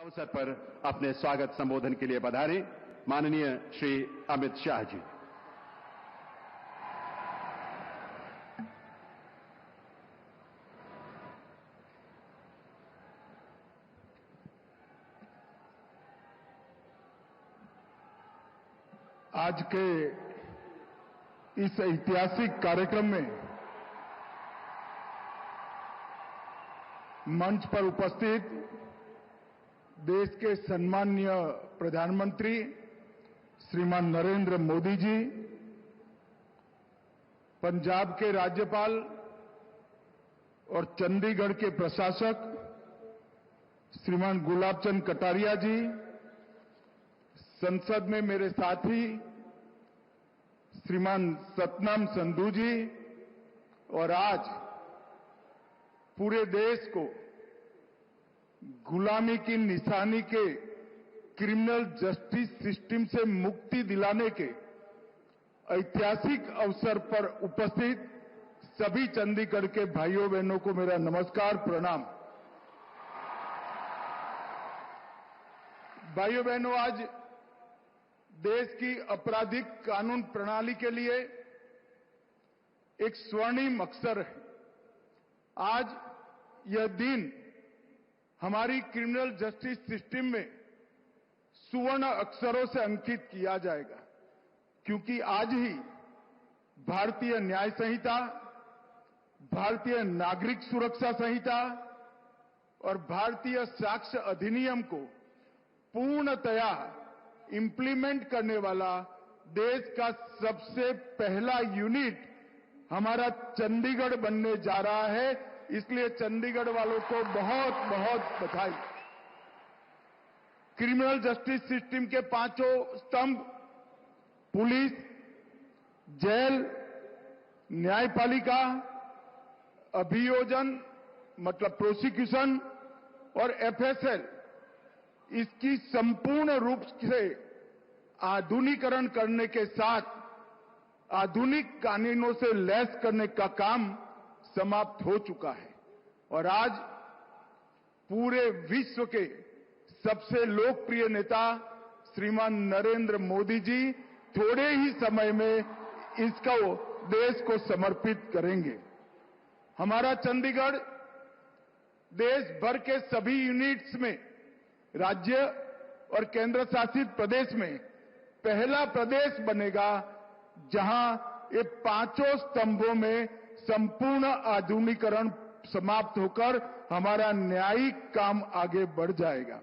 अवसर पर अपने स्वागत संबोधन के लिए पधारे माननीय श्री अमित शाह जी। आज के इस ऐतिहासिक कार्यक्रम में मंच पर उपस्थित देश के सम्माननीय प्रधानमंत्री श्रीमान नरेंद्र मोदी जी, पंजाब के राज्यपाल और चंडीगढ़ के प्रशासक श्रीमान गुलाब चंद कटारिया जी, संसद में मेरे साथी श्रीमान सतनाम संधू जी और आज पूरे देश को गुलामी की निशानी के क्रिमिनल जस्टिस सिस्टम से मुक्ति दिलाने के ऐतिहासिक अवसर पर उपस्थित सभी चंडीगढ़ के भाइयों बहनों को मेरा नमस्कार, प्रणाम। भाइयों बहनों, आज देश की आपराधिक कानून प्रणाली के लिए एक स्वर्णिम अवसर है। आज यह दिन हमारी क्रिमिनल जस्टिस सिस्टम में सुवर्ण अक्षरों से अंकित किया जाएगा, क्योंकि आज ही भारतीय न्याय संहिता, भारतीय नागरिक सुरक्षा संहिता और भारतीय साक्ष्य अधिनियम को पूर्णतया इंप्लीमेंट करने वाला देश का सबसे पहला यूनिट हमारा चंडीगढ़ बनने जा रहा है। इसलिए चंडीगढ़ वालों को बहुत बहुत बधाई। क्रिमिनल जस्टिस सिस्टम के पांचों स्तंभ पुलिस, जेल, न्यायपालिका, अभियोजन मतलब प्रोसिक्यूशन और एफएसएल, इसकी संपूर्ण रूप से आधुनिकीकरण करने के साथ आधुनिक कानूनों से लैस करने का काम समाप्त हो चुका है और आज पूरे विश्व के सबसे लोकप्रिय नेता श्रीमान नरेंद्र मोदी जी थोड़े ही समय में इसको देश को समर्पित करेंगे। हमारा चंडीगढ़ देश भर के सभी यूनिट्स में राज्य और केंद्र शासित प्रदेश में पहला प्रदेश बनेगा जहां ये पांचों स्तंभों में संपूर्ण आधुनिकीकरण समाप्त होकर हमारा न्यायिक काम आगे बढ़ जाएगा।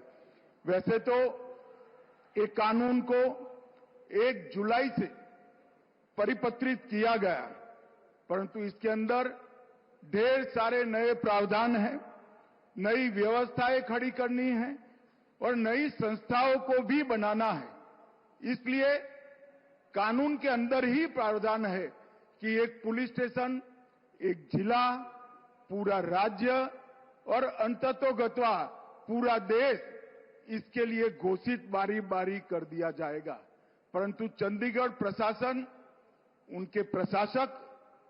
वैसे तो एक कानून को 1 जुलाई से परिपत्रित किया गया, परंतु इसके अंदर ढेर सारे नए प्रावधान हैं, नई व्यवस्थाएं खड़ी करनी है और नई संस्थाओं को भी बनाना है। इसलिए कानून के अंदर ही प्रावधान है कि एक पुलिस स्टेशन, एक जिला, पूरा राज्य और अंततोगत्वा पूरा देश इसके लिए घोषित बारी बारी कर दिया जाएगा। परंतु चंडीगढ़ प्रशासन, उनके प्रशासक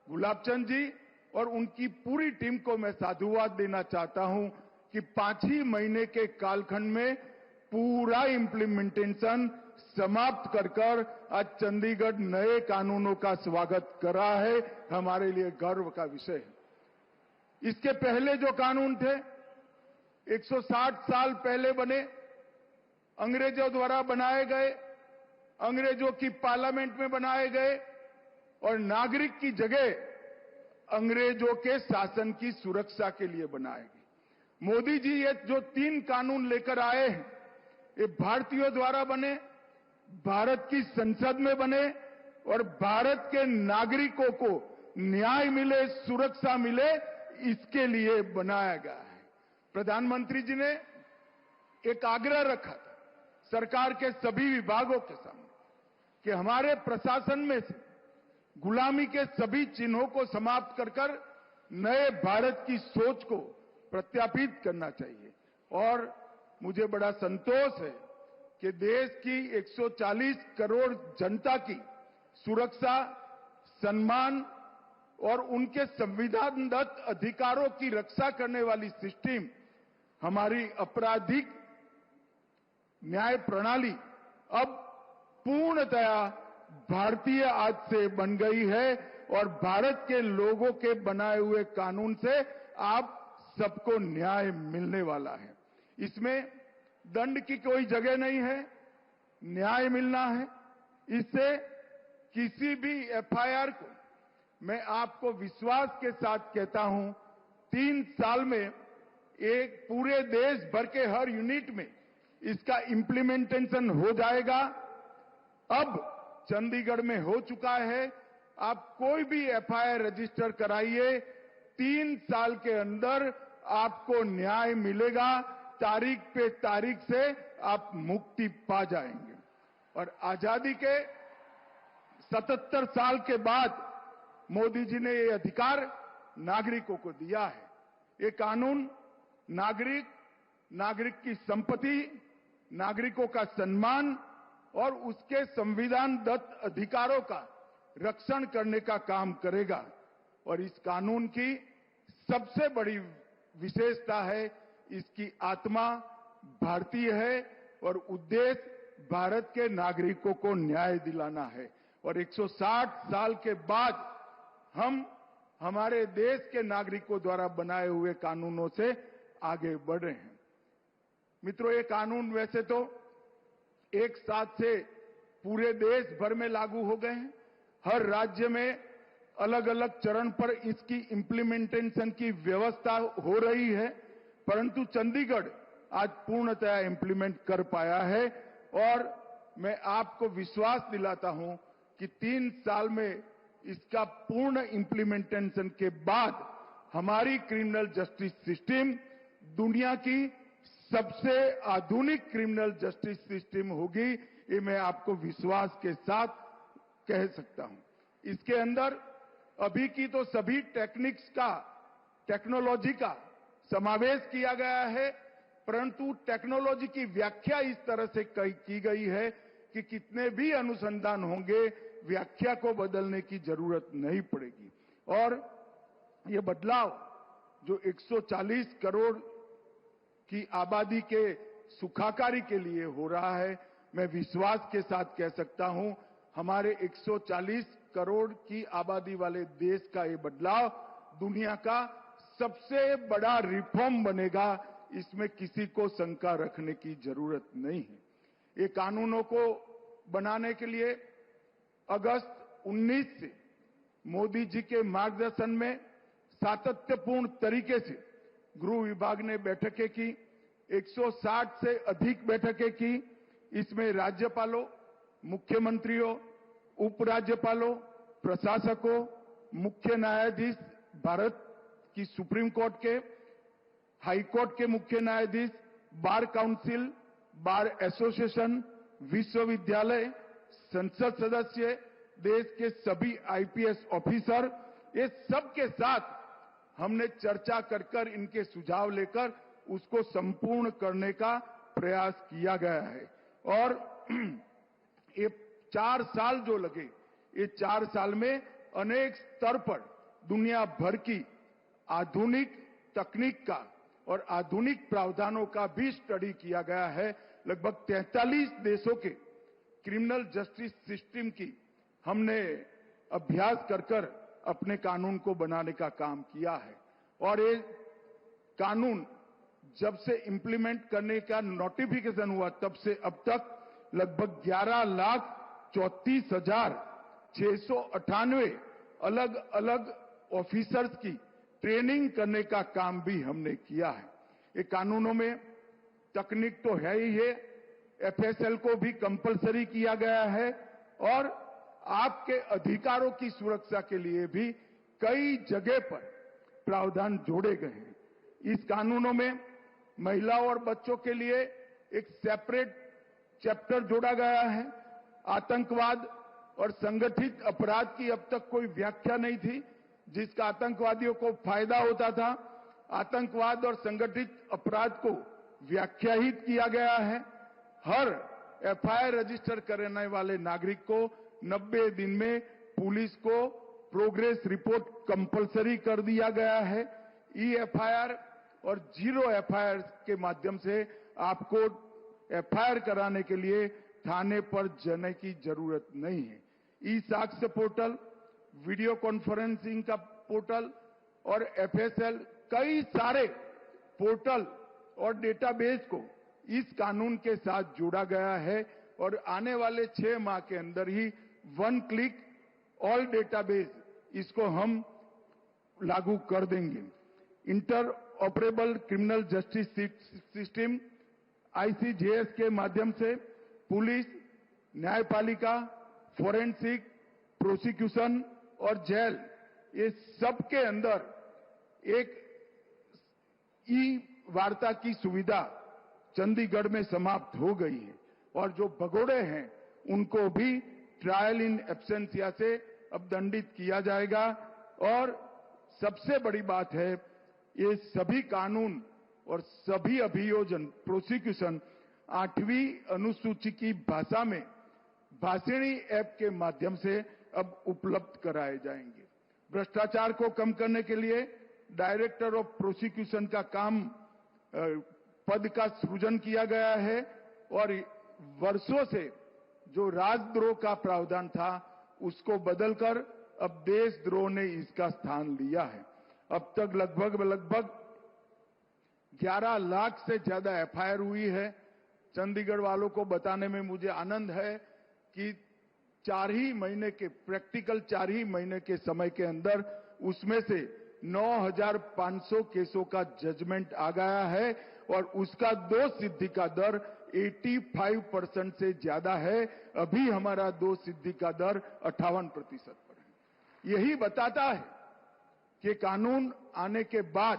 गुलाब चंद जी और उनकी पूरी टीम को मैं साधुवाद देना चाहता हूं कि 5 ही महीने के कालखंड में पूरा इंप्लीमेंटेशन समाप्त कर आज चंडीगढ़ नए कानूनों का स्वागत कर रहा है। हमारे लिए गर्व का विषय है। इसके पहले जो कानून थे 160 साल पहले बने, अंग्रेजों द्वारा बनाए गए, अंग्रेजों की पार्लियामेंट में बनाए गए और नागरिक की जगह अंग्रेजों के शासन की सुरक्षा के लिए बनाए गए। मोदी जी ये जो 3 कानून लेकर आए हैं, ये भारतीयों द्वारा बने, भारत की संसद में बने और भारत के नागरिकों को न्याय मिले, सुरक्षा मिले, इसके लिए बनाया गया है। प्रधानमंत्री जी ने एक आग्रह रखा था सरकार के सभी विभागों के सामने कि हमारे प्रशासन में से गुलामी के सभी चिन्हों को समाप्त कर नए भारत की सोच को प्रत्यापित करना चाहिए। और मुझे बड़ा संतोष है कि देश की 140 करोड़ जनता की सुरक्षा, सम्मान और उनके संविधानदत्त अधिकारों की रक्षा करने वाली सिस्टम हमारी आपराधिक न्याय प्रणाली अब पूर्णतया भारतीय आज से बन गई है और भारत के लोगों के बनाए हुए कानून से आप सबको न्याय मिलने वाला है। इसमें दंड की कोई जगह नहीं है, न्याय मिलना है। इससे किसी भी एफआईआर को मैं आपको विश्वास के साथ कहता हूं 3 साल में एक पूरे देश भर के हर यूनिट में इसका इंप्लीमेंटेशन हो जाएगा। अब चंडीगढ़ में हो चुका है। आप कोई भी एफआईआर रजिस्टर कराइए, 3 साल के अंदर आपको न्याय मिलेगा। तारीख पे तारीख से आप मुक्ति पा जाएंगे। और आजादी के 77 साल के बाद मोदी जी ने ये अधिकार नागरिकों को दिया है। ये कानून नागरिक की संपत्ति, नागरिकों का सम्मान और उसके संविधान दत्त अधिकारों का रक्षण करने का काम करेगा। और इस कानून की सबसे बड़ी विशेषता है, इसकी आत्मा भारतीय है और उद्देश्य भारत के नागरिकों को न्याय दिलाना है। और 160 साल के बाद हम हमारे देश के नागरिकों द्वारा बनाए हुए कानूनों से आगे बढ़ रहे हैं। मित्रों, ये कानून वैसे तो एक साथ से पूरे देश भर में लागू हो गए हैं। हर राज्य में अलग अलग चरण पर इसकी इंप्लीमेंटेशन की व्यवस्था हो रही है, परंतु चंडीगढ़ आज पूर्णतया इंप्लीमेंट कर पाया है। और मैं आपको विश्वास दिलाता हूं कि 3 साल में इसका पूर्ण इंप्लीमेंटेशन के बाद हमारी क्रिमिनल जस्टिस सिस्टम दुनिया की सबसे आधुनिक क्रिमिनल जस्टिस सिस्टम होगी। ये मैं आपको विश्वास के साथ कह सकता हूं। इसके अंदर अभी की तो सभी टेक्नोलॉजी का समावेश किया गया है, परंतु टेक्नोलॉजी की व्याख्या इस तरह से की गई है कि कितने भी अनुसंधान होंगे, व्याख्या को बदलने की जरूरत नहीं पड़ेगी। और ये बदलाव जो 140 करोड़ की आबादी के सुखाकारी के लिए हो रहा है, मैं विश्वास के साथ कह सकता हूं हमारे 140 करोड़ की आबादी वाले देश का ये बदलाव दुनिया का सबसे बड़ा रिफॉर्म बनेगा। इसमें किसी को शंका रखने की जरूरत नहीं है। ये कानूनों को बनाने के लिए अगस्त 19 से मोदी जी के मार्गदर्शन में सातत्यपूर्ण तरीके से गृह विभाग ने बैठकें की, 160 से अधिक बैठकें की। इसमें राज्यपालों, मुख्यमंत्रियों, उपराज्यपालों, प्रशासकों, मुख्य न्यायाधीश, भारत की सुप्रीम कोर्ट के, हाई कोर्ट के मुख्य न्यायाधीश, बार काउंसिल, बार एसोसिएशन, विश्वविद्यालय, संसद सदस्य, देश के सभी आईपीएस ऑफिसर, ये सब के साथ हमने चर्चा कर इनके सुझाव लेकर उसको संपूर्ण करने का प्रयास किया गया है। और ये 4 साल जो लगे, ये 4 साल में अनेक स्तर पर दुनिया भर की आधुनिक तकनीक का और आधुनिक प्रावधानों का भी स्टडी किया गया है। लगभग 43 देशों के क्रिमिनल जस्टिस सिस्टम की हमने अभ्यास कर अपने कानून को बनाने का काम किया है। और ये कानून जब से इंप्लीमेंट करने का नोटिफिकेशन हुआ तब से अब तक लगभग 11,34,698 अलग अलग ऑफिसर्स की ट्रेनिंग करने का काम भी हमने किया है। ये कानूनों में तकनीक तो है ही है, एफएसएल को भी कंपलसरी किया गया है और आपके अधिकारों की सुरक्षा के लिए भी कई जगह पर प्रावधान जोड़े गए हैं। इस कानूनों में महिलाओं और बच्चों के लिए एक सेपरेट चैप्टर जोड़ा गया है। आतंकवाद और संगठित अपराध की अब तक कोई व्याख्या नहीं थी, जिसका आतंकवादियों को फायदा होता था। आतंकवाद और संगठित अपराध को व्याख्याहित किया गया है। हर एफआईआर रजिस्टर करने वाले नागरिक को 90 दिन में पुलिस को प्रोग्रेस रिपोर्ट कंपलसरी कर दिया गया है। ई एफआईआर और जीरो एफआईआर के माध्यम से आपको एफआईआर कराने के लिए थाने पर जाने की जरूरत नहीं है। ई साक्ष्य पोर्टल, वीडियो कॉन्फ्रेंसिंग का पोर्टल और एफएसएल, कई सारे पोर्टल और डेटाबेस को इस कानून के साथ जोड़ा गया है और आने वाले 6 माह के अंदर ही 1 क्लिक ऑल डेटाबेस इसको हम लागू कर देंगे। Inter operable criminal justice system ICJS के माध्यम से पुलिस, न्यायपालिका, फोरेंसिक, प्रोसिक्यूशन और जेल, ये सब के अंदर एक ई वार्ता की सुविधा चंडीगढ़ में समाप्त हो गई है और जो भगोड़े हैं उनको भी ट्रायल इन एब्सेंसिया से अब दंडित किया जाएगा। और सबसे बड़ी बात है, ये सभी कानून और सभी अभियोजन, प्रोसिक्यूशन 8वीं अनुसूची की भाषा में भाषिणी ऐप के माध्यम से अब उपलब्ध कराए जाएंगे। भ्रष्टाचार को कम करने के लिए डायरेक्टर ऑफ प्रोसिक्यूशन का पद का सृजन किया गया है और वर्षों से जो राजद्रोह का प्रावधान था उसको बदलकर अब देशद्रोह ने इसका स्थान लिया है। अब तक लगभग 11 लाख से ज्यादा एफआईआर हुई है। चंडीगढ़ वालों को बताने में मुझे आनंद है कि 4 ही महीने के प्रैक्टिकल 4 ही महीने के समय के अंदर उसमें से 9,500 केसों का जजमेंट आ गया है और उसका दोष सिद्धि का दर 85% से ज्यादा है। अभी हमारा दोष सिद्धि का दर 58% पर है। यही बताता है कि कानून आने के बाद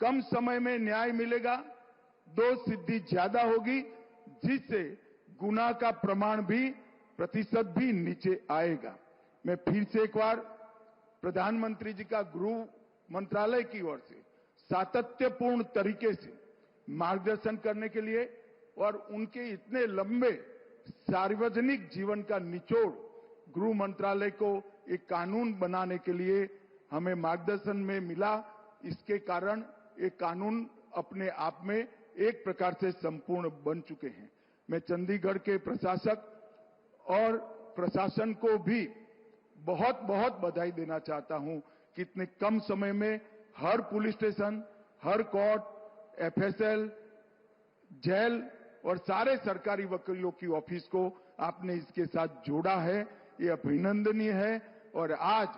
कम समय में न्याय मिलेगा, दोष सिद्धि ज्यादा होगी, जिससे गुनाह का प्रमाण भी, प्रतिशत भी नीचे आएगा। मैं फिर से एक बार प्रधानमंत्री जी का गृह मंत्रालय की ओर से सातत्यपूर्ण तरीके से मार्गदर्शन करने के लिए और उनके इतने लंबे सार्वजनिक जीवन का निचोड़ गृह मंत्रालय को एक कानून बनाने के लिए हमें मार्गदर्शन में मिला। इसके कारण एक कानून अपने आप में एक प्रकार से संपूर्ण बन चुके हैं। मैं चंडीगढ़ के प्रशासक और प्रशासन को भी बहुत बहुत बधाई देना चाहता हूं कि इतने कम समय में हर पुलिस स्टेशन, हर कोर्ट, एफएसएल, जेल और सारे सरकारी वकीलों की ऑफिस को आपने इसके साथ जोड़ा है। ये अभिनंदनीय है और आज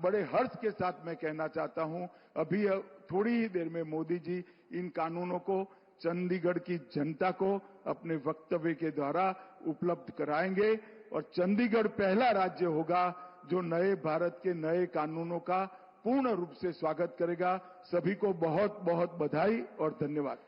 बड़े हर्ष के साथ मैं कहना चाहता हूं, अभी थोड़ी ही देर में मोदी जी इन कानूनों को चंडीगढ़ की जनता को अपने वक्तव्य के द्वारा उपलब्ध कराएंगे और चंडीगढ़ पहला राज्य होगा जो नए भारत के नए कानूनों का पूर्ण रूप से स्वागत करेगा। सभी को बहुत बहुत बधाई और धन्यवाद।